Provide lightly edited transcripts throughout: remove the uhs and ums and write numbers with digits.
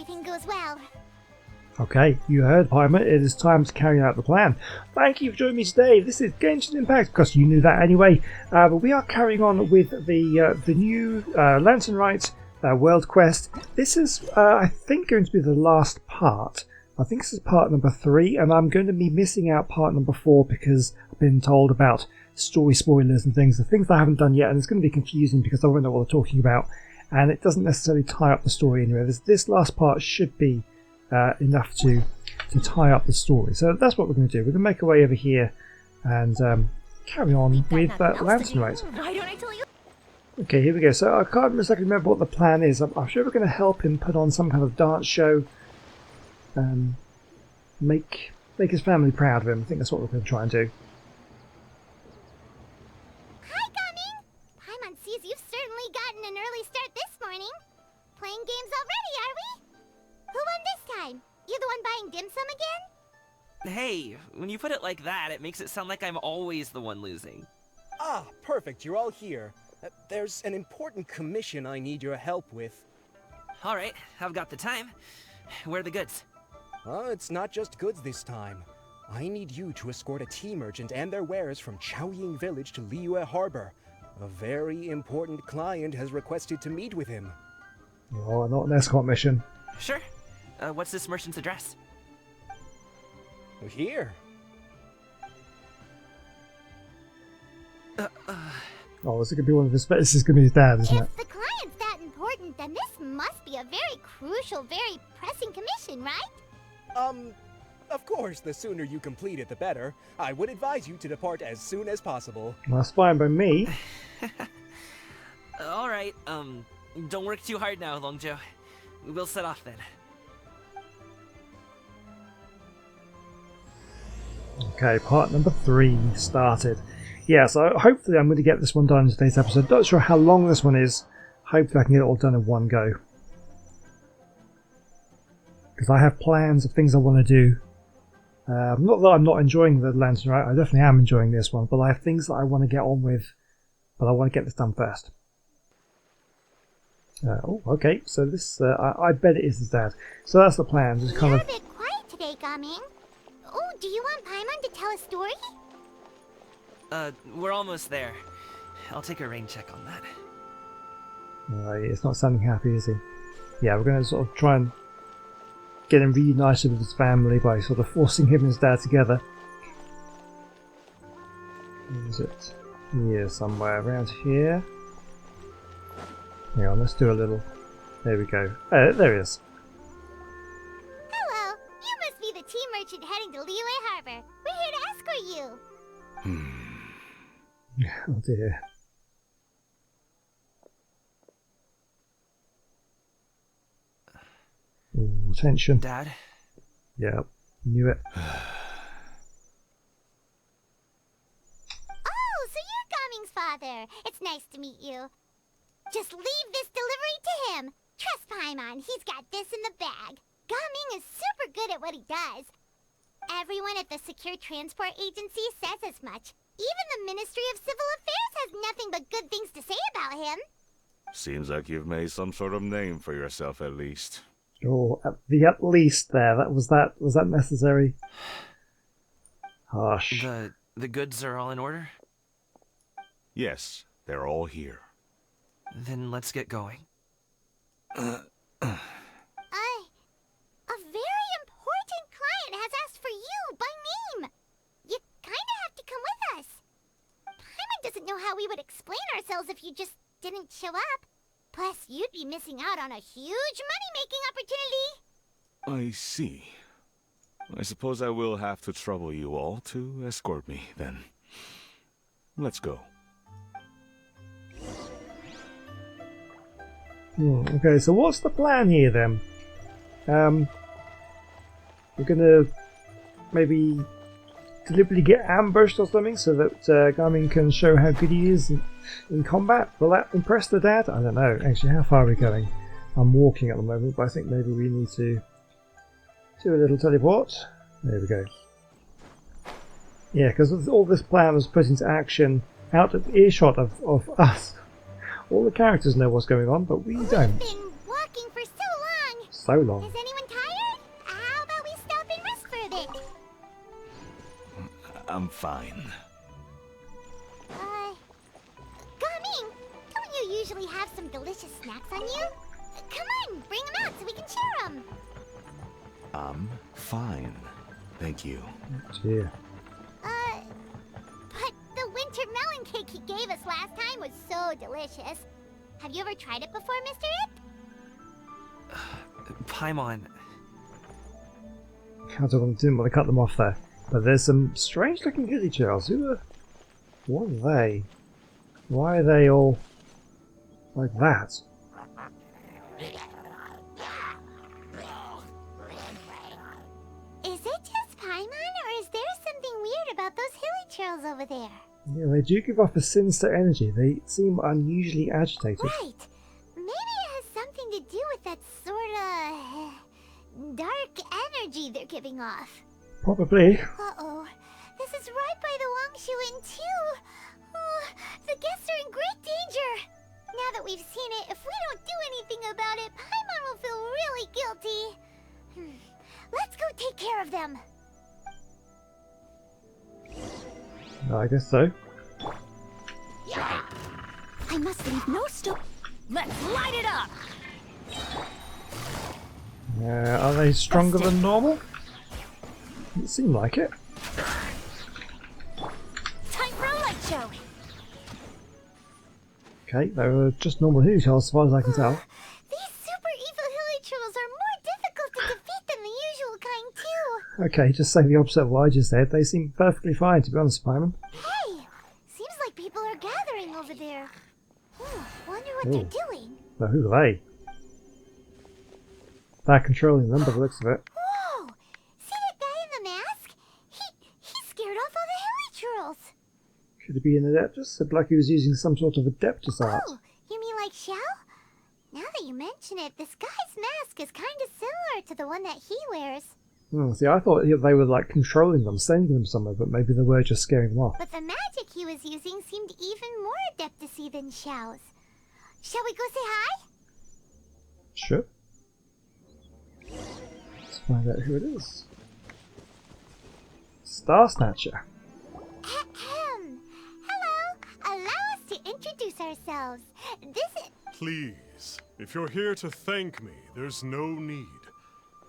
everything goes well. Okay, you heard, Paimon. It is time to carry out the plan. Thank you for joining me today. This is Genshin Impact, because you knew that anyway. But we are carrying on with the new Lantern Rite World Quest. This is, I think, going to be the last part. I think this is part number 3, and I'm going to be missing out part number 4 because I've been told about story spoilers and things, the things I haven't done yet, and it's going to be confusing because I won't know what they're talking about, and it doesn't necessarily tie up the story anyway. This last part should be enough to tie up the story. So that's what we're going to do. We're going to make our way over here and carry on with Lantern Rite. Why don't I tell you? Okay, here we go. So I can't exactly remember what the plan is. I'm sure we're going to help him put on some kind of dance show. Make his family proud of him. I think that's what we're going to try and do. Hi, Gaming! Paimon sees you've certainly gotten an early start this morning. Playing games already, are we? Who won this time? You the one buying dim sum again? Hey, when you put it like that, it makes it sound like I'm always the one losing. Ah, perfect, you're all here. There's an important commission I need your help with. Alright, I've got the time. Where are the goods? It's not just goods this time. I need you to escort a tea merchant and their wares from Chaoying Village to Liyue Harbor. A very important client has requested to meet with him. Oh, not an escort mission. Sure. What's this merchant's address? Here. Oh, this is going to be one of his. This is going to be his dad, isn't it? If the client's that important, then this must be a very crucial, very pressing commission, right? Of course, the sooner you complete it, the better. I would advise you to depart as soon as possible. That's fine by me. Alright, don't work too hard now, Longjo. We'll set off then. Okay, part number 3 started. Yeah, so hopefully I'm going to get this one done in today's episode. Not sure how long this one is. Hopefully I can get it all done in one go. Because I have plans of things I want to do. Not that I'm not enjoying the Lantern Rite, I definitely am enjoying this one, but I have things that I want to get on with, but I want to get this done first. Oh, okay, so this, I bet it is his dad. So that's the plan, just kind You're of... a bit quiet today, Gaming. Oh, do you want Paimon to tell a story? We're almost there. I'll take a rain check on that. It's not sounding happy, is he? Yeah, we're going to sort of try and get him reunited with his family by sort of forcing him and his dad together. Where is it? Here, somewhere around here. Hang on, let's do a little... There we go. There he is. Hello, you must be the tea merchant heading to Liyue Harbor. We're here to escort you. Oh dear. Ooh, tension. Dad? Yep, knew it. Oh, so you're Gaming's father. It's nice to meet you. Just leave this delivery to him. Trust Paimon, he's got this in the bag. Gaming is super good at what he does. Everyone at the Secure Transport Agency says as much. Even the Ministry of Civil Affairs has nothing but good things to say about him. Seems like you've made some sort of name for yourself at least. Oh, at least there. Was that necessary? Harsh. The goods are all in order? Yes, they're all here. Then let's get going. A very important client has asked for you by name. You kinda have to come with us. Paimon doesn't know how we would explain ourselves if you just didn't show up. Plus, you'd be missing out on a huge money-making opportunity. I see. I suppose I will have to trouble you all to escort me, then. Let's go. Okay, so what's the plan here then? We're gonna maybe deliberately get ambushed or something so that Gaming can show how good he is in combat. Will that impress the dad? I don't know. Actually, how far are we going? I'm walking at the moment, but I think maybe we need to do a little teleport. There we go. Yeah, because all this plan was put into action out of earshot of us. All the characters know what's going on, but we don't. We've been walking for so long. So long. Is anyone tired? How about we stop and rest for a bit? I'm fine. Gaming, don't you usually have some delicious snacks on you? Come on, bring them out so we can share them. I'm fine. Thank you. Dear. But the winter melon cake he gave us last time was so delicious. Have you ever tried it before, Mr. Ip? Paimon, Count didn't want to cut them off there. But there's some strange looking hilly churls. What are they? Why are they all like that? Is it just Paimon, or is there something weird about those hilly churls over there? Yeah, they do give off a sinister energy. They seem unusually agitated. Right. Maybe it has something to do with that sort of dark energy they're giving off. Probably. Uh-oh. This is right by the Wangshu Inn, too. Oh, the guests are in great danger. Now that we've seen it, if we don't do anything about it, Paimon will feel really guilty. Let's go take care of them. I guess so. I must leave no stone. Let's light it up. Are they stronger than normal? Doesn't seem like it. Time for a light show. Okay, they were just normal hilly churls as far as I can tell. These super evil hilly churls are more difficult to defeat than the usual kind, too. Okay, just say the opposite of what I just said. They seem perfectly fine, to be honest, Paimon. Hey, seems like people are gathering over there. Wonder what Ooh. they're doing. Now, who are they? They're controlling them by the looks of it. Whoa! See that guy in the mask? He scared off all the hilly churls. Could it be an Adeptus? It looked like he was using some sort of Adeptus art. Oh, you mean like Xiao? Now that you mention it, this guy's mask is kind of similar to the one that he wears. See, I thought they were like controlling them, sending them somewhere, but maybe they were just scaring them off. But the magic he was using seemed even more Adeptus-y than Xiao's. Shall we go say hi? Sure. Let's find out who it is. Star Snatcher. Ahem. Hello. Allow us to introduce ourselves. This is... Please, if you're here to thank me, there's no need.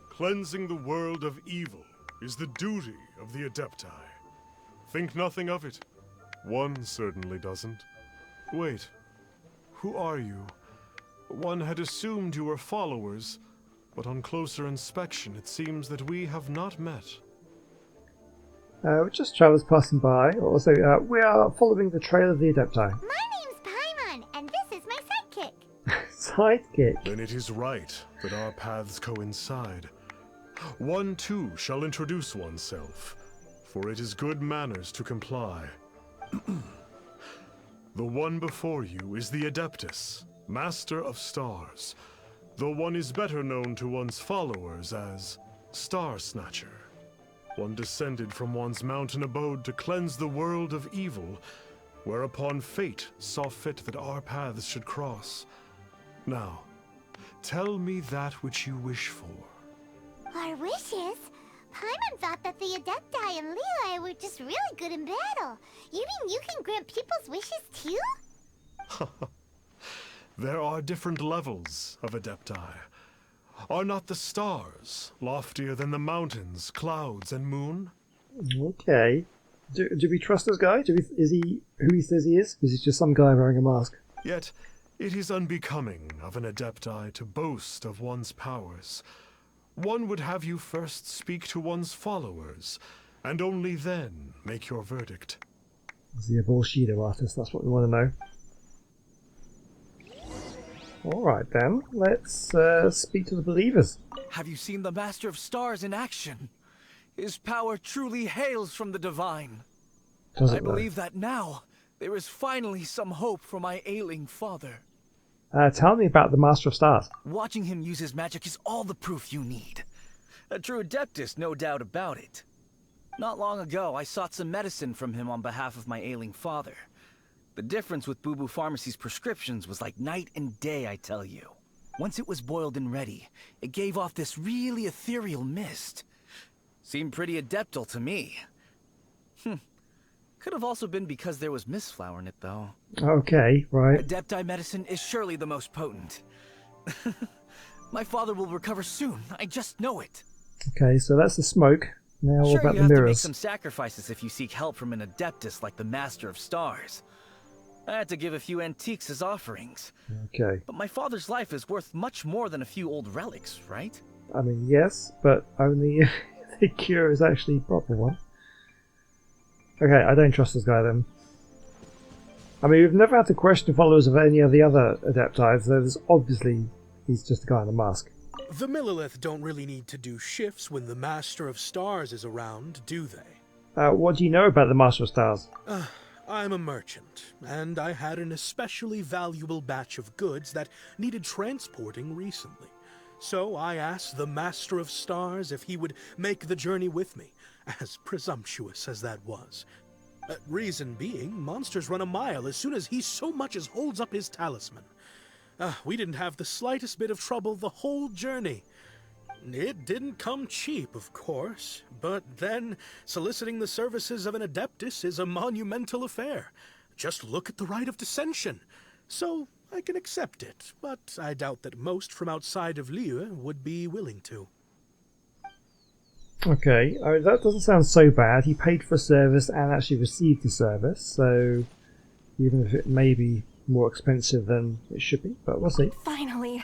Cleansing the world of evil is the duty of the Adepti. Think nothing of it. One certainly doesn't. Wait, who are you? One had assumed you were followers, but on closer inspection it seems that we have not met. We're just travelers passing by. Also, we are following the trail of the Adepti. My name's Paimon, and this is my sidekick. Sidekick. Then it is right that our paths coincide. One too shall introduce oneself, for it is good manners to comply. The one before you is the Adeptus, Master of Stars, though one is better known to one's followers as Star Snatcher. One descended from one's mountain abode to cleanse the world of evil, whereupon fate saw fit that our paths should cross. Now, tell me that which you wish for. Our wishes? Paimon thought that the Adepti and Levi were just really good in battle. You mean you can grant people's wishes too? There are different levels of Adepti. Are not the stars loftier than the mountains, clouds, and moon? Okay. Do we trust this guy? Is he who he says he is? Is he just some guy wearing a mask? Yet, it is unbecoming of an Adepti to boast of one's powers. One would have you first speak to one's followers, and only then make your verdict. Is he a Bushido artist? That's what we want to know. Alright then, let's speak to the believers. Have you seen the Master of Stars in action? His power truly hails from the divine. Does I it though? believe that now there is finally some hope for my ailing father. Tell me about the Master of Stars. Watching him use his magic is all the proof you need. A true Adeptus, no doubt about it. Not long ago, I sought some medicine from him on behalf of my ailing father. The difference with Boo Boo Pharmacy's prescriptions was like night and day, I tell you. Once it was boiled and ready, it gave off this really ethereal mist. Seemed pretty adeptal to me. Could have also been because there was mist flower in it, though. Okay, right. Adepti medicine is surely the most potent. My father will recover soon. I just know it. Okay, so that's the smoke. Now what Sure, about you the have to make mirrors? some sacrifices if you seek help from an adeptus like the Master of Stars. I had to give a few antiques as offerings. Okay. But my father's life is worth much more than a few old relics, right? I mean, yes, but only if the cure is actually a proper one. Okay, I don't trust this guy then. I mean, we've never had to question followers of any of the other Adepti, so there's obviously he's just a guy in a mask. The Millilith don't really need to do shifts when the Master of Stars is around, do they? What do you know about the Master of Stars? I'm a merchant, and I had an especially valuable batch of goods that needed transporting recently. So I asked the Master of Stars if he would make the journey with me, as presumptuous as that was. Reason being, monsters run a mile as soon as he so much as holds up his talisman. We didn't have the slightest bit of trouble the whole journey. It didn't come cheap, of course, but then soliciting the services of an Adeptus is a monumental affair. Just look at the Rite of Dissension. So I can accept it, but I doubt that most from outside of Liyue would be willing to. Okay, that doesn't sound so bad. He paid for a service and actually received the service, so even if it may be more expensive than it should be, but we'll see. Finally,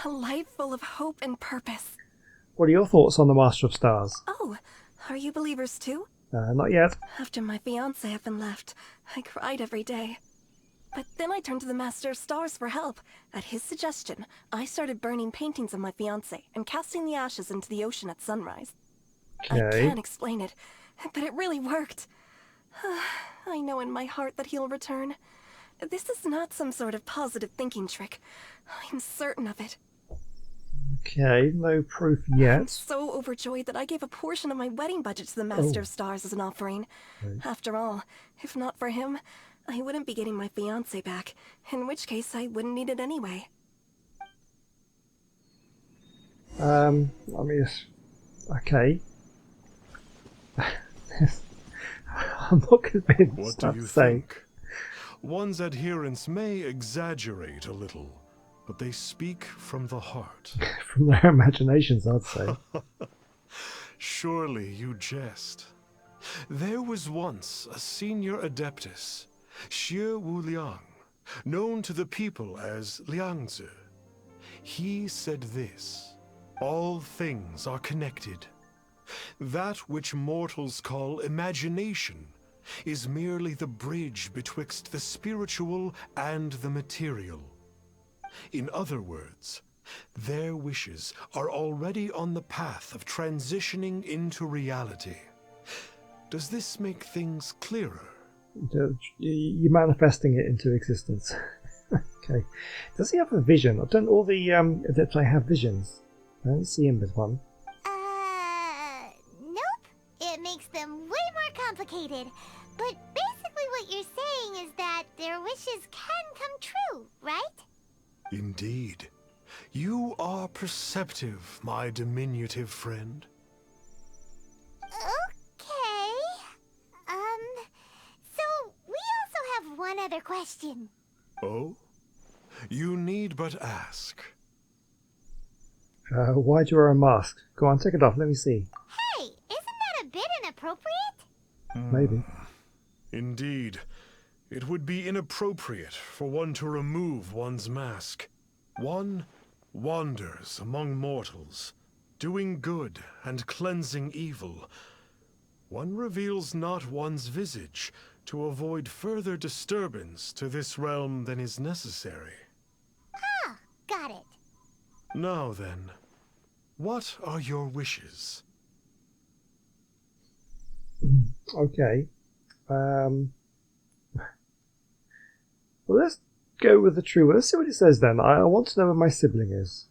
a life full of hope and purpose. What are your thoughts on the Master of Stars? Oh, are you believers too? Not yet. After my fiancé had been left, I cried every day. But then I turned to the Master of Stars for help. At his suggestion, I started burning paintings of my fiancé and casting the ashes into the ocean at sunrise. Okay. I can't explain it, but it really worked. I know in my heart that he'll return. This is not some sort of positive thinking trick. I'm certain of it. Okay, no proof I'm yet. so overjoyed that I gave a portion of my wedding budget to the Master of Stars as an offering. Right. After all, if not for him, I wouldn't be getting my fiancé back, in which case I wouldn't need it anyway. I mean, okay. I'm not convinced. What do you think? One's adherents may exaggerate a little, but they speak from the heart. From their imaginations, I'd say. Surely you jest. There was once a senior adeptus, Xie Wuliang, known to the people as Liangzi. He said this: all things are connected. That which mortals call imagination is merely the bridge betwixt the spiritual and the material. In other words, their wishes are already on the path of transitioning into reality. Does this make things clearer? You're manifesting it into existence. Okay. Does he have a vision? Don't all the Adepti have visions? I don't see him with one. Nope. It makes them way more complicated. But basically what you're saying is that their wishes can come true, right? Indeed. You are perceptive, my diminutive friend. Okay. So we also have one other question. Oh? You need but ask. Why'd you wear a mask? Go on, take it off, let me see. Hey, isn't that a bit inappropriate? Maybe. Indeed. It would be inappropriate for one to remove one's mask. One wanders among mortals, doing good and cleansing evil. One reveals not one's visage to avoid further disturbance to this realm than is necessary. Ah, got it. Now then, what are your wishes? Okay. Well, let's go with the true one. Let's see what it says then. I want to know where my sibling is.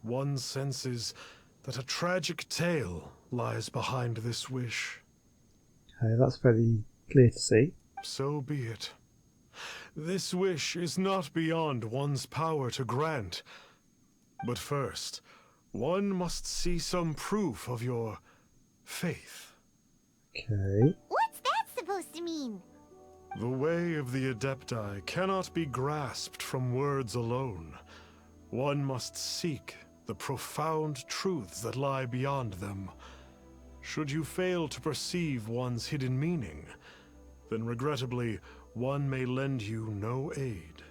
One senses that a tragic tale lies behind this wish. Okay, that's very clear to see. So be it. this wish is not beyond one's power to grant. But first, one must see some proof of your faith. Okay. What's that supposed to mean? The way of the Adepti cannot be grasped from words alone. One must seek the profound truths that lie beyond them. Should you fail to perceive one's hidden meaning, then regrettably, one may lend you no aid.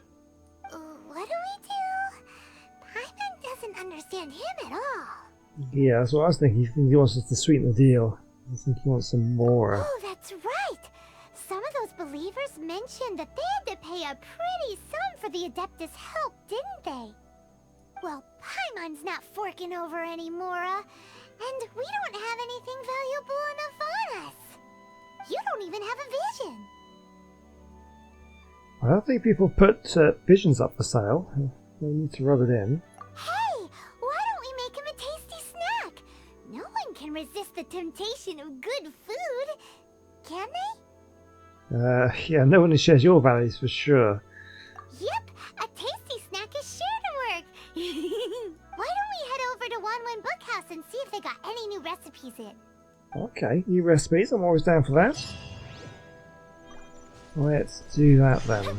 What do we do? Paimon doesn't understand him at all. Yeah, that's what I was thinking. He wants us to sweeten the deal. I think he wants some more. Oh, that's right! Some of those believers mentioned that they had to pay a pretty sum for the Adeptus' help, didn't they? Well, Paimon's not forking over anymore, and we don't have anything valuable enough on us. You don't even have a vision. I don't think people put visions up for sale. They need to rub it in. Hey, why don't we make him a tasty snack? No one can resist the temptation of good food, can they? Yeah, no one shares your values for sure. Yep, a tasty snack is sure to work. Why don't we head over to Wanwen Bookhouse and see if they got any new recipes in? Okay, new recipes. I'm always down for that. Let's do that then.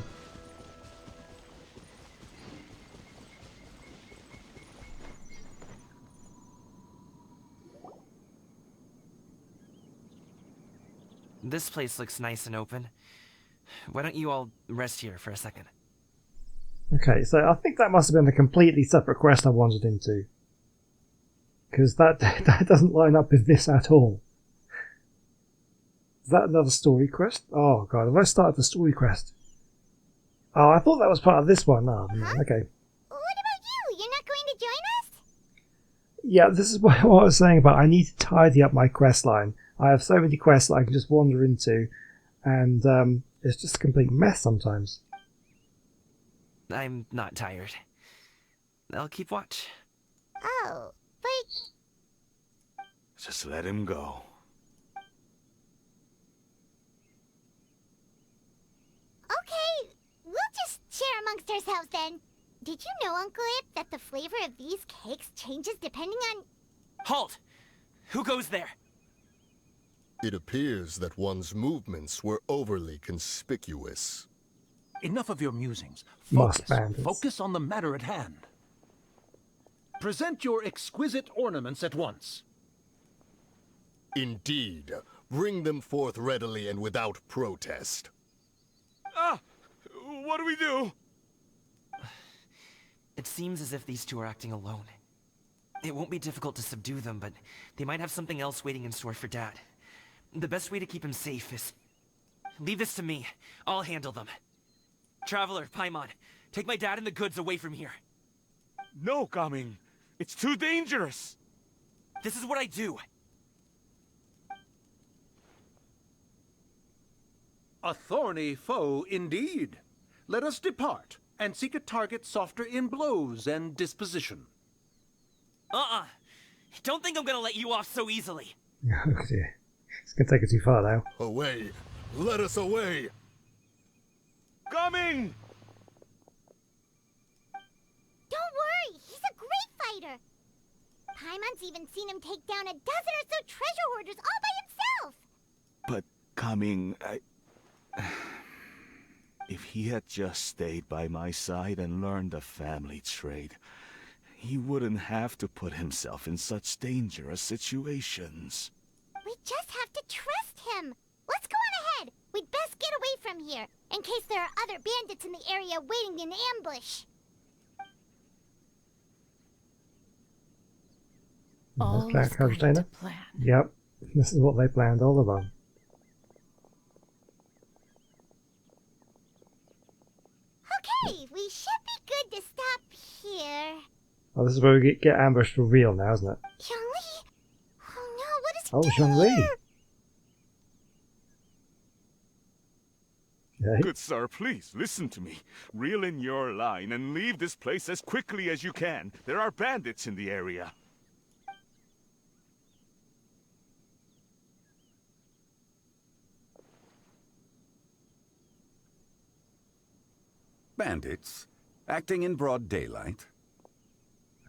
This place looks nice and open. Why don't you all rest here for a second? Okay, so I think that must have been a completely separate quest I wandered into. Because that doesn't line up with this at all. Is that another story quest? Oh god, have I started the story quest? Oh, I thought that was part of this one. Oh, Huh? okay. What about you? You're not going to join us? Yeah, this is what I was saying about I need to tidy up my quest line. I have so many quests that I can just wander into, and it's just a complete mess sometimes. I'm not tired. I'll keep watch. Oh, but... Just let him go. Okay, we'll just share amongst ourselves then. Did you know, Uncle Ip, that the flavor of these cakes changes depending on... Halt! Who goes there? It appears that one's movements were overly conspicuous. Enough of your musings. Moss Focus. bandits. Focus on the matter at hand. Present your exquisite ornaments at once. Indeed. Bring them forth readily and without protest. Ah! What do we do? It seems as if these two are acting alone. It won't be difficult to subdue them, but they might have something else waiting in store for Dad. The best way to keep him safe is... Leave this to me. I'll handle them. Traveler, Paimon, take my dad and the goods away from here. No, Gaming. It's too dangerous. This is what I do. A thorny foe indeed. Let us depart and seek a target softer in blows and disposition. Don't think I'm gonna let you off so easily. Oh dear. It's going to take it too far now. Away! Let us away! Coming! Don't worry, he's a great fighter. Paimon's even seen him take down a dozen or so treasure hoarders all by himself. But Coming, if he had just stayed by my side and learned the family trade, he wouldn't have to put himself in such dangerous situations. We just have to trust him. Let's go on ahead. We'd best get away from here, in case there are other bandits in the area waiting in ambush. All Okay, is going Constantine. to plan. Yep, this is what they planned all along. Okay, we should be good to stop here. Oh, this is where we get ambushed for real now, isn't it? Zhongli? Oh no, what is he Oh, doing Zhongli. here? Okay. Good sir, please, listen to me. Reel in your line and leave this place as quickly as you can. There are bandits in the area. Bandits? Acting in broad daylight?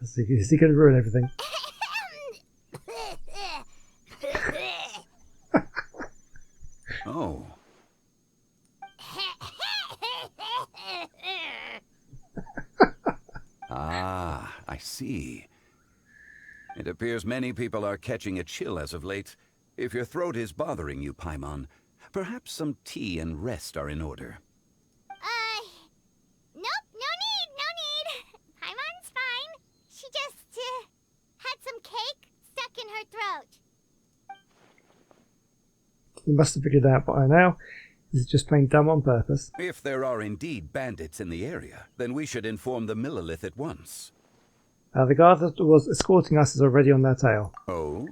Is he going to ruin everything? Oh. Ah, I see. It appears many people are catching a chill as of late. If your throat is bothering you, Paimon, perhaps some tea and rest are in order. Nope, no need. Paimon's fine. She just, had some cake stuck in her throat. He must have figured it out by now. He's just playing dumb on purpose. If there are indeed bandits in the area, then we should inform the Millelith at once. The guard that was escorting us is already on their tail. Oh?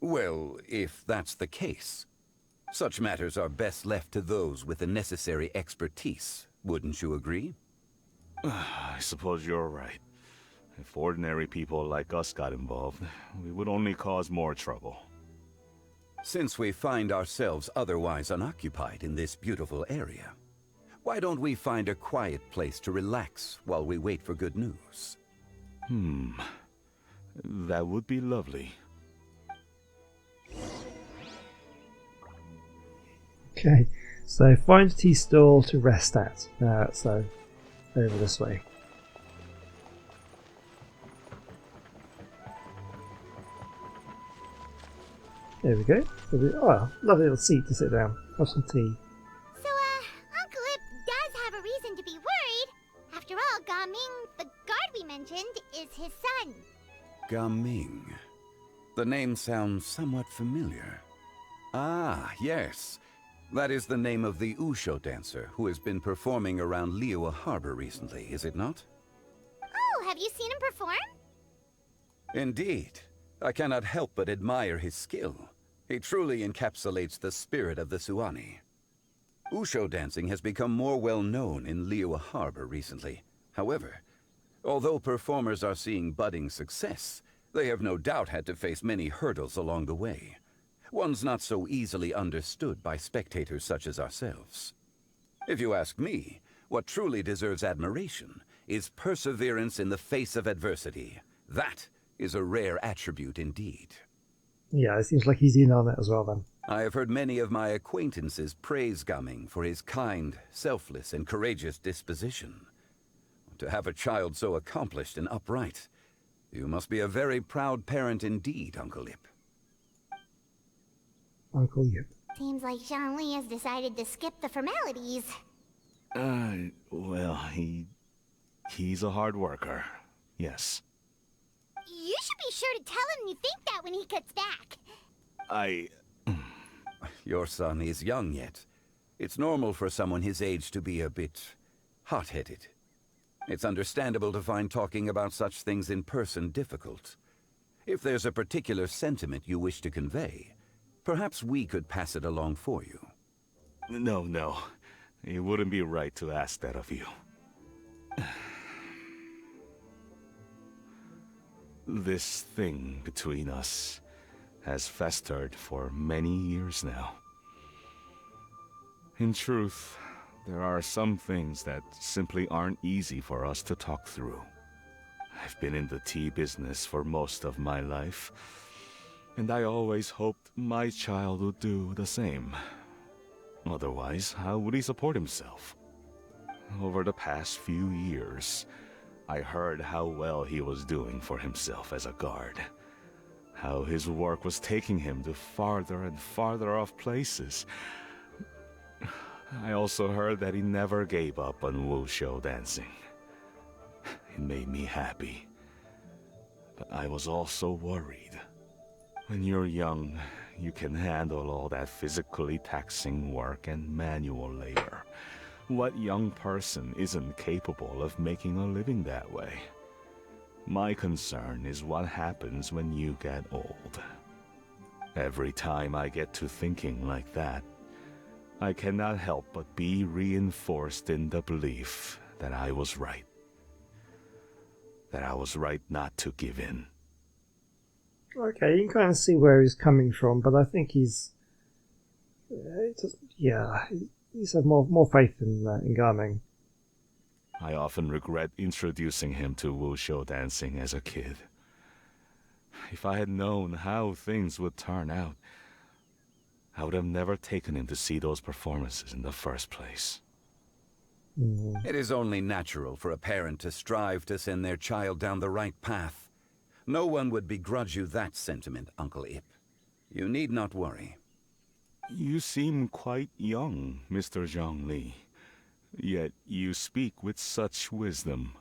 Well, if that's the case, such matters are best left to those with the necessary expertise, wouldn't you agree? I suppose you're right. If ordinary people like us got involved, we would only cause more trouble. Since we find ourselves otherwise unoccupied in this beautiful area, why don't we find a quiet place to relax while we wait for good news? That would be lovely. Okay, so find a tea stall to rest at. So, over this way. There we go. Oh, lovely little seat to sit down. Have some tea. So, Uncle Ip does have a reason to be worried. After all, Gaming, the guard we mentioned, is his son. Gaming. The name sounds somewhat familiar. Ah, yes. That is the name of the Usho dancer who has been performing around Liyue Harbor recently, is it not? Oh, have you seen him perform? Indeed. I cannot help but admire his skill. He truly encapsulates the spirit of the Suani. Usho dancing has become more well known in Liyue Harbor recently. However, although performers are seeing budding success, they have no doubt had to face many hurdles along the way. One's not so easily understood by spectators such as ourselves. If you ask me, what truly deserves admiration is perseverance in the face of adversity. That is a rare attribute indeed. Yeah, it seems like he's in on it as well then. I have heard many of my acquaintances praise Gaming for his kind, selfless, and courageous disposition. To have a child so accomplished and upright, you must be a very proud parent indeed, Uncle Ip. Uncle Yip. Seems like Zhongli has decided to skip the formalities. Well, he's a hard worker. Yes. You should be sure to tell him you think that when he gets back. Your son is young yet. It's normal for someone his age to be a bit hot-headed. It's understandable to find talking about such things in person difficult. If there's a particular sentiment you wish to convey, perhaps we could pass it along for you. No. It wouldn't be right to ask that of you. This thing between us has festered for many years now. In truth, there are some things that simply aren't easy for us to talk through. I've been in the tea business for most of my life, and I always hoped my child would do the same. Otherwise, how would he support himself? Over the past few years, I heard how well he was doing for himself as a guard. How his work was taking him to farther and farther off places. I also heard that he never gave up on wushu dancing. It made me happy. But I was also worried. When you're young, you can handle all that physically taxing work and manual labor. What young person isn't capable of making a living that way? My concern is what happens when you get old. Every time I get to thinking like that, I cannot help but be reinforced in the belief that I was right. That I was right not to give in. Okay, you can kind of see where he's coming from, but I think he's had more faith in Gaming. I often regret introducing him to wushu dancing as a kid. If I had known how things would turn out, I would have never taken him to see those performances in the first place. It is only natural for a parent to strive to send their child down the right path. No one would begrudge you that sentiment, Uncle Ip. You need not worry. You seem quite young, Mr. Zhongli. Yet you speak with such wisdom.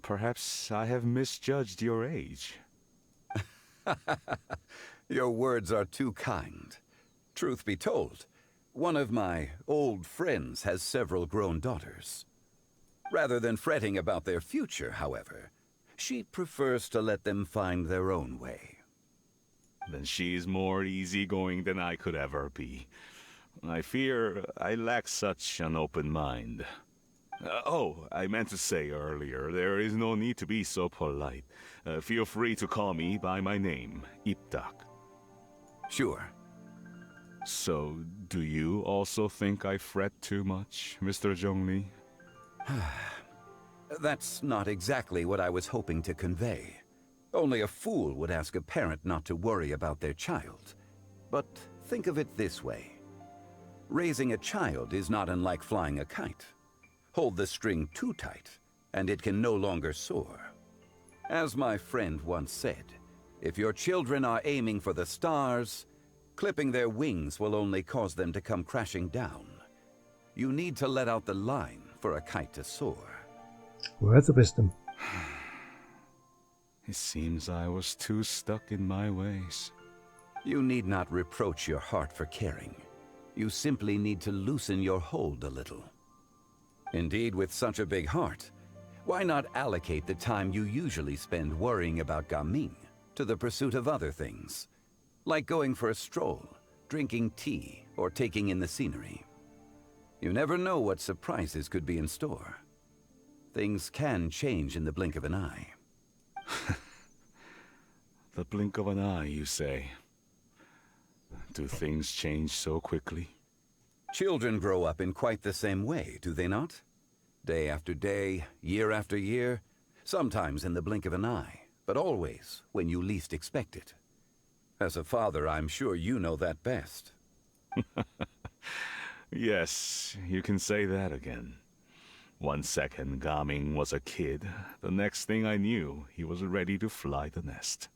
Perhaps I have misjudged your age. Your words are too kind. Truth be told, one of my old friends has several grown daughters. Rather than fretting about their future, however, she prefers to let them find their own way. Then she's more easygoing than I could ever be. I fear I lack such an open mind. Oh, I meant to say earlier, there is no need to be so polite. Feel free to call me by my name, Ipdak. Sure. So, do you also think I fret too much, Mr. Zhongli? That's not exactly what I was hoping to convey. Only a fool would ask a parent not to worry about their child. But think of it this way. Raising a child is not unlike flying a kite. Hold the string too tight, and it can no longer soar. As my friend once said, if your children are aiming for the stars, clipping their wings will only cause them to come crashing down. You need to let out the line for a kite to soar. Words of wisdom. It seems I was too stuck in my ways. You need not reproach your heart for caring. You simply need to loosen your hold a little. Indeed, with such a big heart, why not allocate the time you usually spend worrying about Gaming to the pursuit of other things? Like going for a stroll, drinking tea, or taking in the scenery. You never know what surprises could be in store. Things can change in the blink of an eye. The blink of an eye, you say? Do things change so quickly? Children grow up in quite the same way, do they not? Day after day, year after year, sometimes in the blink of an eye, but always when you least expect it. As a father, I'm sure you know that best. Yes, you can say that again. 1 second, Gaming was a kid. The next thing I knew, he was ready to fly the nest.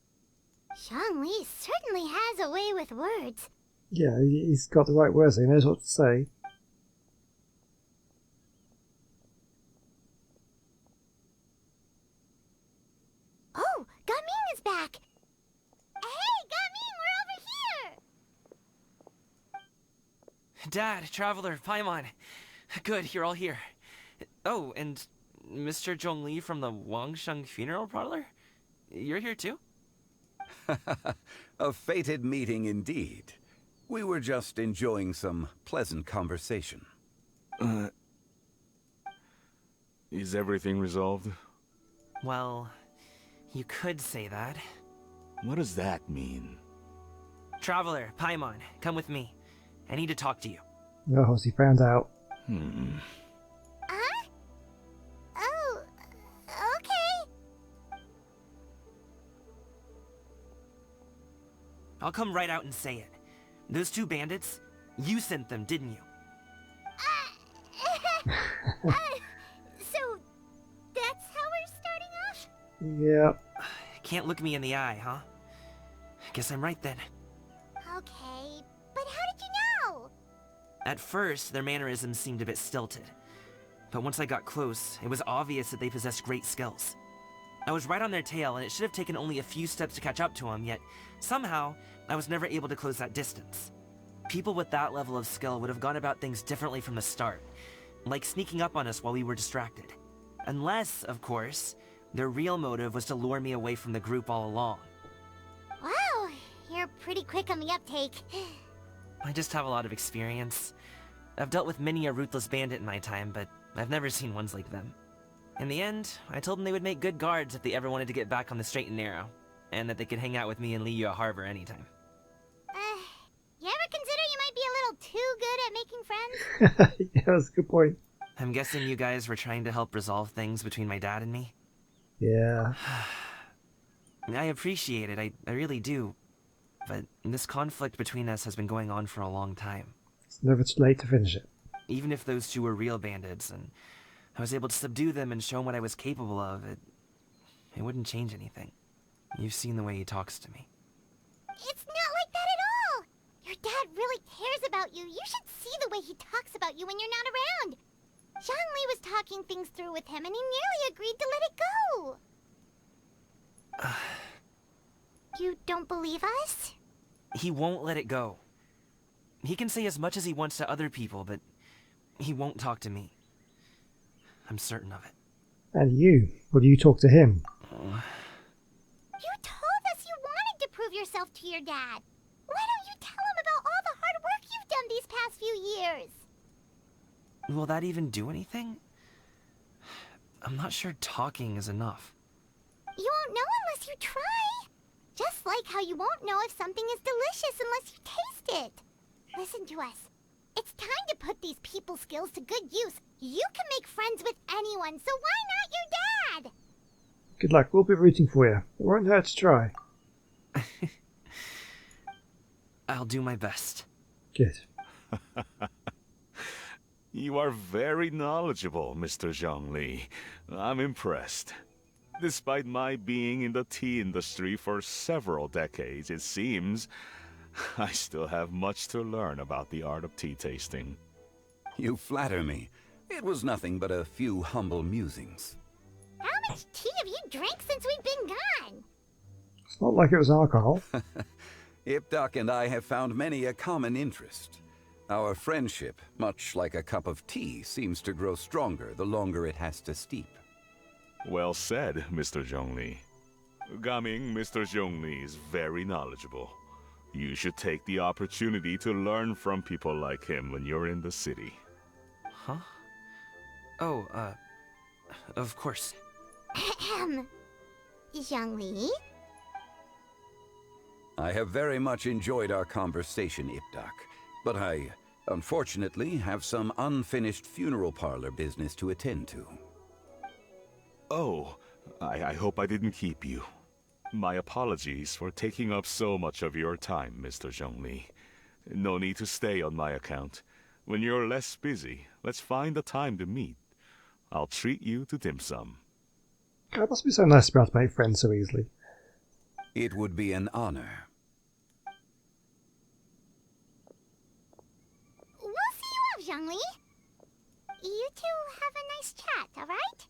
Zhongli certainly has a way with words. Yeah, he's got the right words. He knows what to say. Oh, Gaming is back! Hey, Gaming, we're over here! Dad, Traveler, Paimon. Good, you're all here. Oh, and Mr. Zhongli from the Wangsheng Funeral Parlor? You're here too? A fated meeting indeed. We were just enjoying some pleasant conversation. Is everything resolved? Well, you could say that. What does that mean? Traveler, Paimon, come with me. I need to talk to you. Oh, he found out. Huh? Oh, okay. I'll come right out and say it. Those two bandits, you sent them, didn't you? So, that's how we're starting off? Yeah. Can't look me in the eye, huh? Guess I'm right then. Okay, but how did you know? At first, their mannerisms seemed a bit stilted. But once I got close, it was obvious that they possessed great skills. I was right on their tail, and it should have taken only a few steps to catch up to them, yet somehow, I was never able to close that distance. People with that level of skill would have gone about things differently from the start, like sneaking up on us while we were distracted. Unless, of course, their real motive was to lure me away from the group all along. Wow, you're pretty quick on the uptake. I just have a lot of experience. I've dealt with many a ruthless bandit in my time, but I've never seen ones like them. In the end, I told them they would make good guards if they ever wanted to get back on the straight and narrow, and that they could hang out with me in Liyue Harbor anytime. You ever consider you might be a little too good at making friends? Yeah, that's a good point. I'm guessing you guys were trying to help resolve things between my dad and me? Yeah. I appreciate it, I really do. But this conflict between us has been going on for a long time. It's never too late to finish it. Even if those two were real bandits, and I was able to subdue them and show him what I was capable of, it wouldn't change anything. You've seen the way he talks to me. It's not like that at all! Your dad really cares about you. You should see the way he talks about you when you're not around. Zhongli was talking things through with him, and he nearly agreed to let it go. You don't believe us? He won't let it go. He can say as much as he wants to other people, but he won't talk to me. I'm certain of it. And you? Will you talk to him? You told us you wanted to prove yourself to your dad. Why don't you tell him about all the hard work you've done these past few years? Will that even do anything? I'm not sure talking is enough. You won't know unless you try. Just like how you won't know if something is delicious unless you taste it. Listen to us. It's time to put these people skills to good use. You can make friends with anyone, so why not your dad? Good luck. We'll be rooting for you. It won't hurt to try. I'll do my best. Good. You are very knowledgeable, Mr. Zhongli. I'm impressed. Despite my being in the tea industry for several decades, it seems I still have much to learn about the art of tea tasting. You flatter me. It was nothing but a few humble musings. How much tea have you drank since we've been gone? It's not like it was alcohol. Ipdak and I have found many a common interest. Our friendship, much like a cup of tea, seems to grow stronger the longer it has to steep. Well said, Mr. Zhongli. Gaming, Mr. Zhongli is very knowledgeable. You should take the opportunity to learn from people like him when you're in the city. Huh? Oh, of course. Ahem. Zhongli? I have very much enjoyed our conversation, Ipdak, but I, unfortunately, have some unfinished funeral parlor business to attend to. Oh, I hope I didn't keep you. My apologies for taking up so much of your time, Mr. Zhongli. No need to stay on my account. When you're less busy, let's find a time to meet. I'll treat you to dim sum. God, it must be so nice to be able to make friends so easily. It would be an honor. We'll see you off, Zhongli. You two have a nice chat, alright?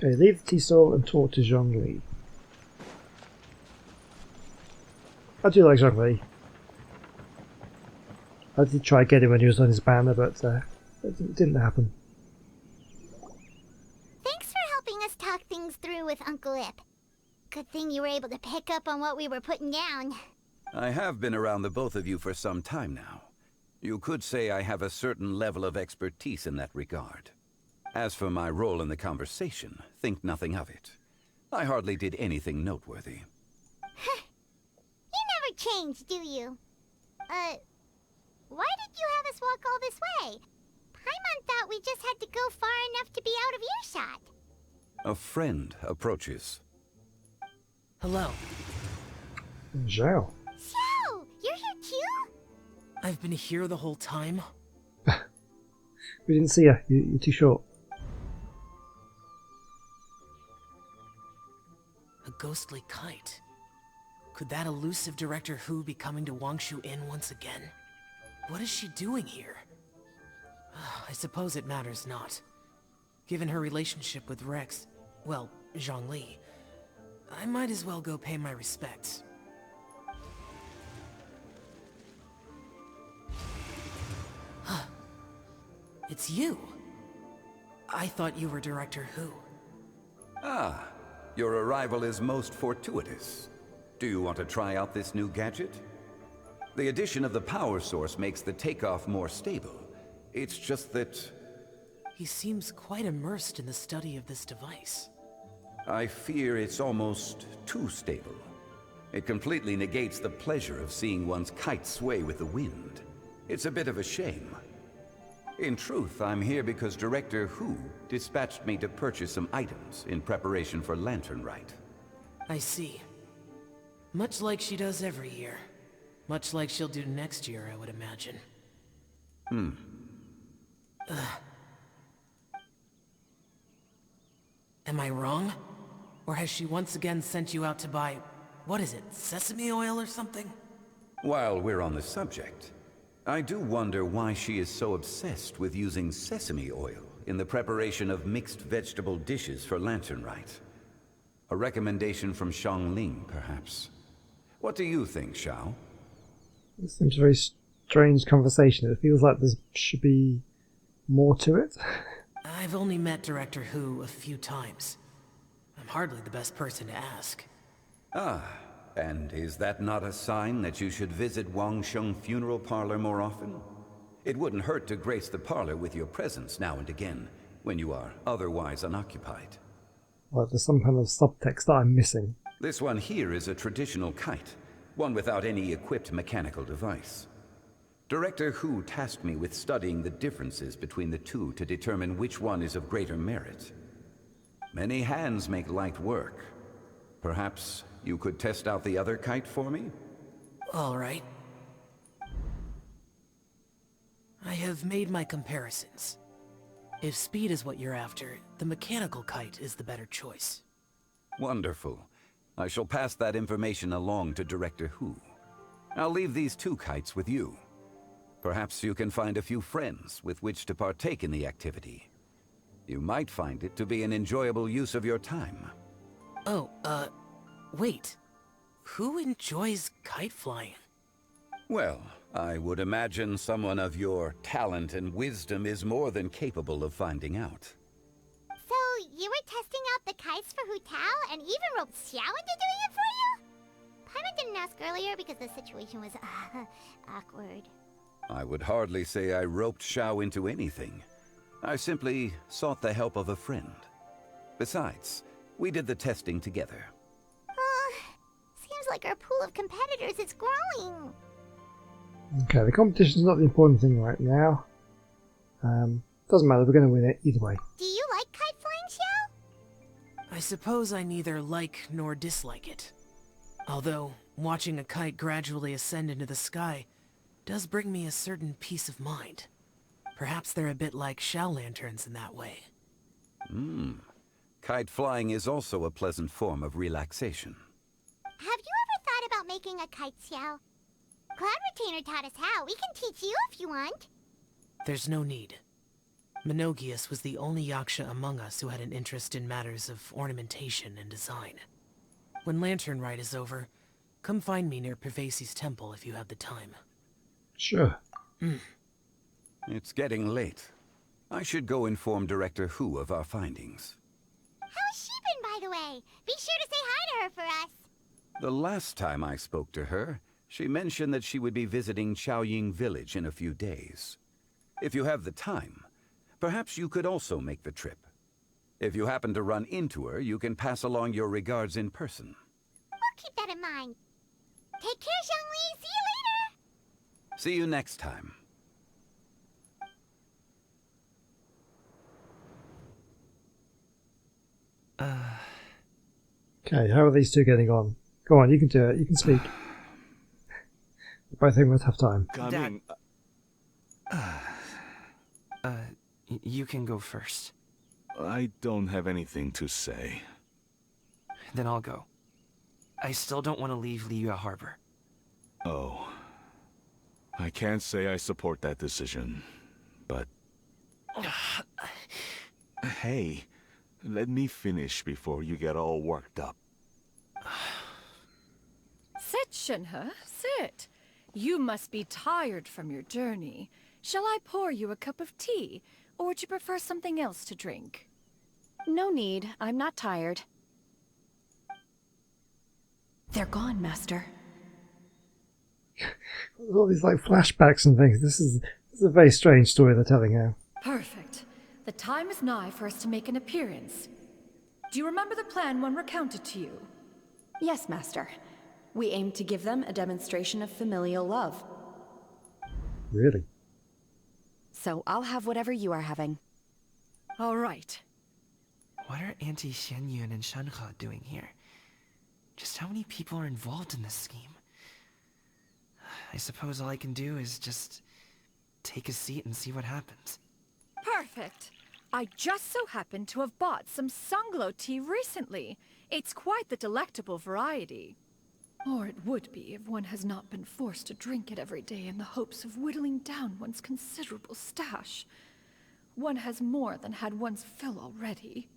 Okay, leave the tea stall and talk to Zhongli. I do like Zhongli. I did try to get him when he was on his banner, but it didn't happen. Thanks for helping us talk things through with Uncle Ip. Good thing you were able to pick up on what we were putting down. I have been around the both of you for some time now. You could say I have a certain level of expertise in that regard. As for my role in the conversation, think nothing of it. I hardly did anything noteworthy. You never change, do you? Why did you have us walk all this way? Paimon thought we just had to go far enough to be out of earshot. A friend approaches. Hello. Zhao. Xiao, you're here too? I've been here the whole time. We didn't see her. You're too short. A ghostly kite. Could that elusive Director Hu be coming to Wangshu Inn once again? What is she doing here? I suppose it matters not. Given her relationship with Rex, well, Zhongli, I might as well go pay my respects. It's you! I thought you were Director Hu. Ah, your arrival is most fortuitous. Do you want to try out this new gadget? The addition of the power source makes the takeoff more stable. It's just that... He seems quite immersed in the study of this device. I fear it's almost too stable. It completely negates the pleasure of seeing one's kite sway with the wind. It's a bit of a shame. In truth, I'm here because Director Hu dispatched me to purchase some items in preparation for Lantern Rite. I see. Much like she does every year. Much like she'll do next year, I would imagine. Am I wrong? Or has she once again sent you out to buy, what is it, sesame oil or something? While we're on the subject, I do wonder why she is so obsessed with using sesame oil in the preparation of mixed vegetable dishes for Lantern Rite. A recommendation from Xiangling, perhaps. What do you think, Xiao? This seems a very strange conversation. It feels like there should be more to it. I've only met Director Hu a few times. I'm hardly the best person to ask. Ah, and is that not a sign that you should visit Wangsheng Funeral Parlor more often? It wouldn't hurt to grace the parlor with your presence now and again, when you are otherwise unoccupied. Like there's some kind of subtext that I'm missing. This one here is a traditional kite, one without any equipped mechanical device. Director Hu tasked me with studying the differences between the two to determine which one is of greater merit. Many hands make light work. Perhaps you could test out the other kite for me? All right. I have made my comparisons. If speed is what you're after, the mechanical kite is the better choice. Wonderful. I shall pass that information along to Director Hu. I'll leave these two kites with you. Perhaps you can find a few friends with which to partake in the activity. You might find it to be an enjoyable use of your time. Oh, wait. Who enjoys kite flying? Well, I would imagine someone of your talent and wisdom is more than capable of finding out. So, you were testing out the kites for Hu Tao and even roped Xiao into doing it for you? Paimon didn't ask earlier because the situation was, awkward. I would hardly say I roped Xiao into anything. I simply sought the help of a friend. Besides, we did the testing together. Seems like our pool of competitors is growing. Okay, the competition's not the important thing right now. Doesn't matter, we're going to win it either way. Do you like kite flying, Xiao? I suppose I neither like nor dislike it. Although, watching a kite gradually ascend into the sky does bring me a certain peace of mind. Perhaps they're a bit like shell lanterns in that way. Kite flying is also a pleasant form of relaxation. Have you ever thought about making a kite, Xiao? Cloud Retainer taught us how. We can teach you if you want. There's no need. Menogias was the only Yaksha among us who had an interest in matters of ornamentation and design. When Lantern Rite is over, come find me near Pervasi's temple if you have the time. Sure. It's getting late. I should go inform Director Hu of our findings. How's she been, by the way? Be sure to say hi to her for us. The last time I spoke to her, she mentioned that she would be visiting Chaoying Village in a few days. If you have the time, perhaps you could also make the trip. If you happen to run into her, you can pass along your regards in person. We'll keep that in mind. Take care, Xiangli. See you later. See you next time. Okay, how are these two getting on? Go on, you can do it. You can speak. We're both having a tough time. Coming. You can go first. I don't have anything to say. Then I'll go. I still don't want to leave Liyue Harbor. Oh. I can't say I support that decision, but... Hey, let me finish before you get all worked up. Sit, Shinhe, sit. You must be tired from your journey. Shall I pour you a cup of tea, or would you prefer something else to drink? No need. I'm not tired. They're gone, Master. All these like flashbacks and things. This is a very strange story they're telling now. Perfect. The time is nigh for us to make an appearance. Do you remember the plan one recounted to you? Yes, Master. We aim to give them a demonstration of familial love. Really? So I'll have whatever you are having. All right. What are Auntie Xianyun and Shenhe doing here? Just how many people are involved in this scheme? I suppose all I can do is just take a seat and see what happens. Perfect. I just so happen to have bought some Sunglow tea recently. It's quite the delectable variety. Or it would be if one has not been forced to drink it every day in the hopes of whittling down one's considerable stash. One has more than had one's fill already.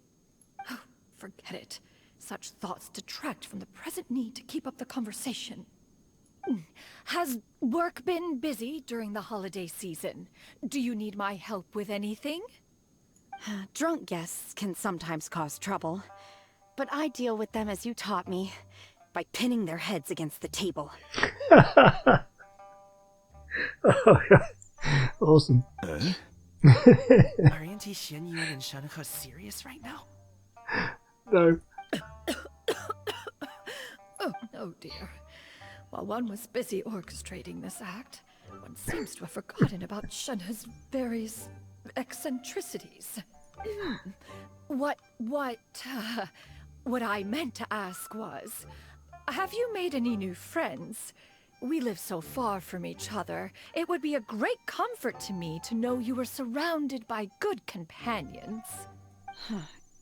Oh, forget it. Such thoughts detract from the present need to keep up the conversation. Has work been busy during the holiday season? Do you need my help with anything? Drunk guests can sometimes cause trouble, but I deal with them as you taught me, by pinning their heads against the table. Oh, awesome. Are Auntie Xianyun and Shenhe serious right now? No. Oh dear. While one was busy orchestrating this act, one seems to have forgotten about Shenhe's various eccentricities. What I meant to ask was, have you made any new friends? We live so far from each other. It would be a great comfort to me to know you were surrounded by good companions.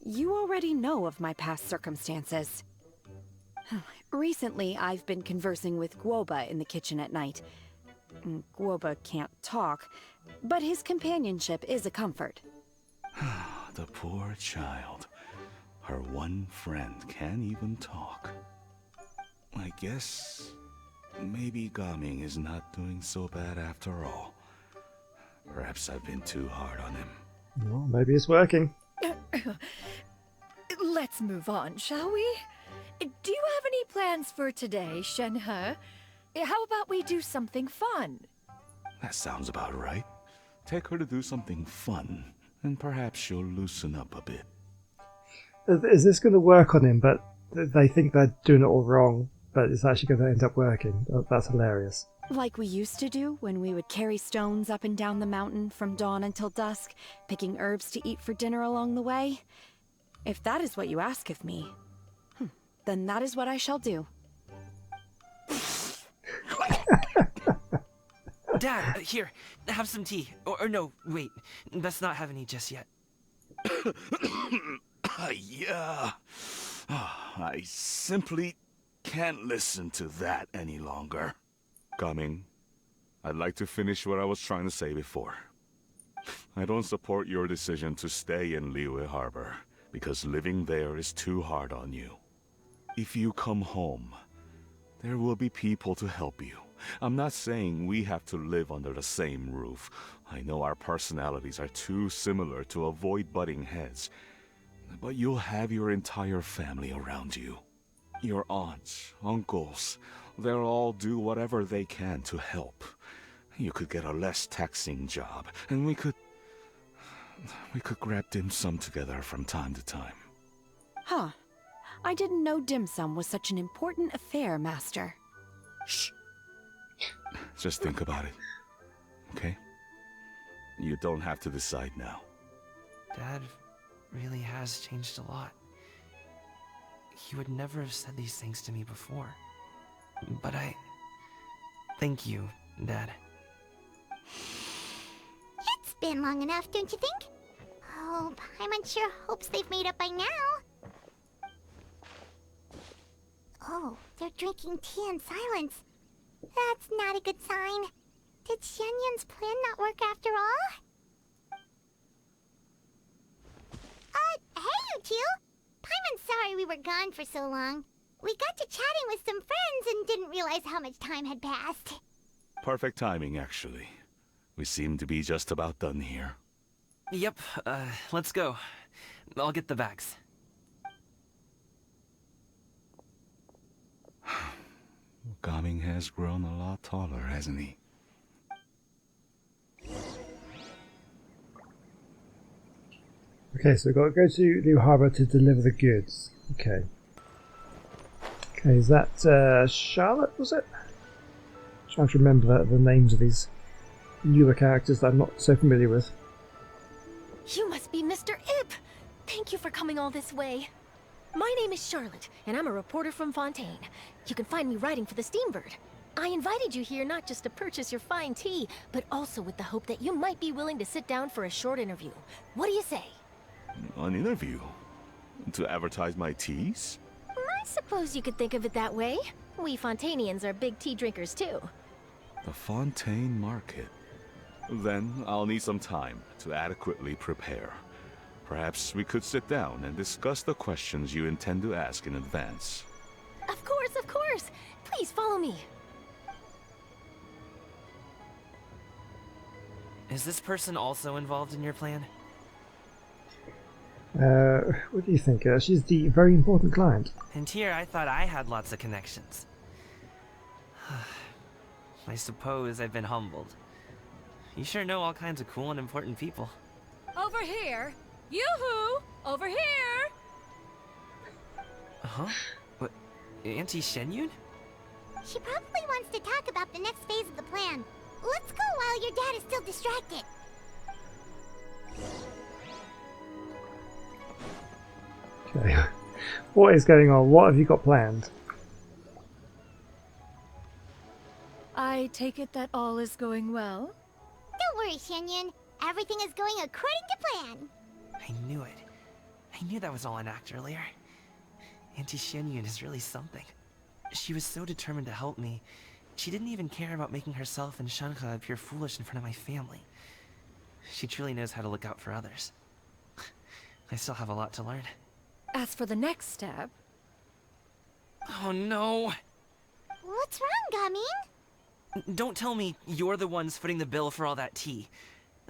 You already know of my past circumstances. Recently, I've been conversing with Guoba in the kitchen at night. Guoba can't talk, but his companionship is a comfort. The poor child. Her one friend can't even talk. I guess maybe Gaming is not doing so bad after all. Perhaps I've been too hard on him. Well, maybe it's working. Let's move on, shall we? Do you have any plans for today, Shenhe? How about we do something fun? That sounds about right. Take her to do something fun, and perhaps she'll loosen up a bit. Is this going to work on him? But they think they're doing it all wrong, but it's actually going to end up working. That's hilarious. Like we used to do when we would carry stones up and down the mountain from dawn until dusk, picking herbs to eat for dinner along the way. If that is what you ask of me, then that is what I shall do. Dad, here, have some tea. Or no, wait, let's not have any just yet. Yeah. I simply can't listen to that any longer. Coming. I'd like to finish what I was trying to say before. I don't support your decision to stay in Liyue Harbor, because living there is too hard on you. If you come home, there will be people to help you. I'm not saying we have to live under the same roof. I know our personalities are too similar to avoid butting heads. But you'll have your entire family around you. Your aunts, uncles, they'll all do whatever they can to help. You could get a less taxing job, and we could grab dim sum together from time to time. Huh. I didn't know dim sum was such an important affair, Master. Shh. Just think about it, okay? You don't have to decide now. Dad really has changed a lot. He would never have said these things to me before. But thank you, Dad. It's been long enough, don't you think? Oh, Paimon sure hopes they've made up by now. Oh, they're drinking tea in silence. That's not a good sign. Did Xianyun's plan not work after all? Hey you two! Paimon's sorry we were gone for so long. We got to chatting with some friends and didn't realize how much time had passed. Perfect timing, actually. We seem to be just about done here. Yep, let's go. I'll get the bags. Gaming has grown a lot taller, hasn't he? Okay, so we've got to go to Liyue Harbor to deliver the goods. Okay. Okay, is that Charlotte, was it? I'm trying to remember the names of these newer characters that I'm not so familiar with. You must be Mr. Ip! Thank you for coming all this way. My name is Charlotte, and I'm a reporter from Fontaine. You can find me writing for the Steambird. I invited you here not just to purchase your fine tea, but also with the hope that you might be willing to sit down for a short interview. What do you say? An interview? To advertise my teas? I suppose you could think of it that way. We Fontainians are big tea drinkers too. The Fontaine Market. Then I'll need some time to adequately prepare. Perhaps we could sit down and discuss the questions you intend to ask in advance. Of course, of course! Please follow me. Is this person also involved in your plan? What do you think? She's the very important client. And here I thought I had lots of connections. I suppose I've been humbled. You sure know all kinds of cool and important people. Over here! Yoo-hoo! Over here! Huh? What? Auntie Shenyun? She probably wants to talk about the next phase of the plan. Let's go while your dad is still distracted. Okay. What is going on? What have you got planned? I take it that all is going well? Don't worry, Shenyun. Everything is going according to plan. I knew it. I knew that was all an act earlier. Auntie Shenyun is really something. She was so determined to help me. She didn't even care about making herself and Shanka appear foolish in front of my family. She truly knows how to look out for others. I still have a lot to learn. As for the next step... Oh no! What's wrong, Gaming? Don't tell me you're the ones footing the bill for all that tea.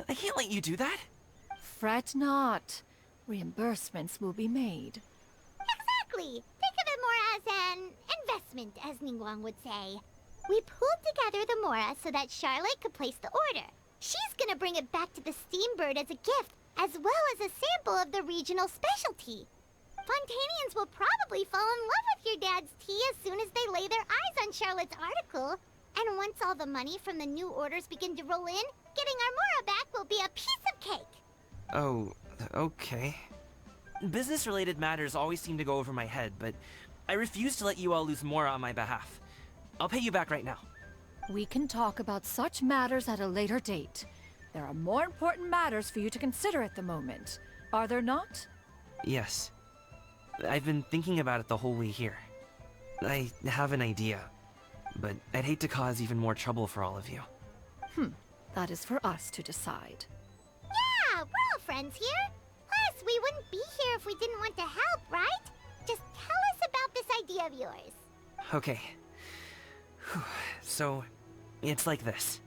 I can't let you do that. Fret not. Reimbursements will be made. Exactly! Think of it more as an investment, as Ningguang would say. We pooled together the Mora so that Charlotte could place the order. She's gonna bring it back to the Steambird as a gift, as well as a sample of the regional specialty. Fontainians will probably fall in love with your dad's tea as soon as they lay their eyes on Charlotte's article. And once all the money from the new orders begin to roll in, getting our Mora back will be a piece of cake. Oh, okay. Business-related matters always seem to go over my head, but I refuse to let you all lose Mora on my behalf. I'll pay you back right now. We can talk about such matters at a later date. There are more important matters for you to consider at the moment, are there not? Yes. I've been thinking about it the whole way here. I have an idea, but I'd hate to cause even more trouble for all of you. That is for us to decide. Yeah, we're all friends here. Plus, we wouldn't be here if we didn't want to help, right? Just tell us about this idea of yours. Okay. So, it's like this.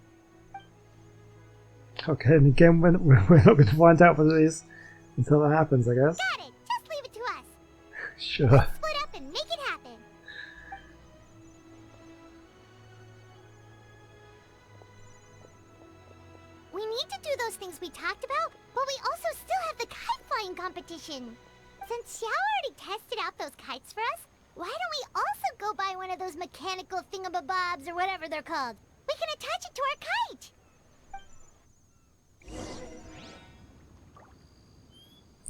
Okay, and again, we're not going to find out what it is until that happens, I guess. Got it. Just leave it to us. Sure. Let's split up and make it happen. We need to do those things we talked about, but we also still have the kite flying competition. Since Xiao already tested out those kites for us, why don't we also go buy one of those mechanical thingamabobs or whatever they're called? We can attach it to our kite.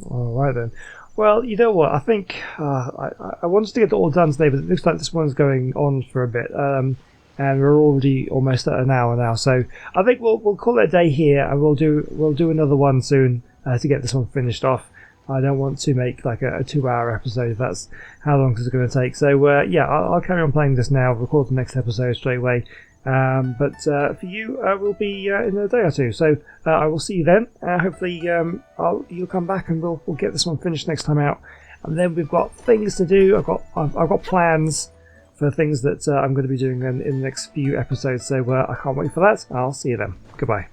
Alright then. Well, you know what, I think I wanted to get it all done today, but it looks like this one's going on for a bit. And we're already almost at an hour now, so I think we'll call it a day here, and we'll do another one soon to get this one finished off. I don't want to make like a 2-hour episode if that's how long it's going to take. So yeah, I'll carry on playing this now, record the next episode straight away. But for you, we'll be in a day or two. So I will see you then. Hopefully you'll come back and we'll get this one finished next time out. And then we've got things to do. I've got plans for things that I'm going to be doing in the next few episodes. So I can't wait for that. I'll see you then. Goodbye.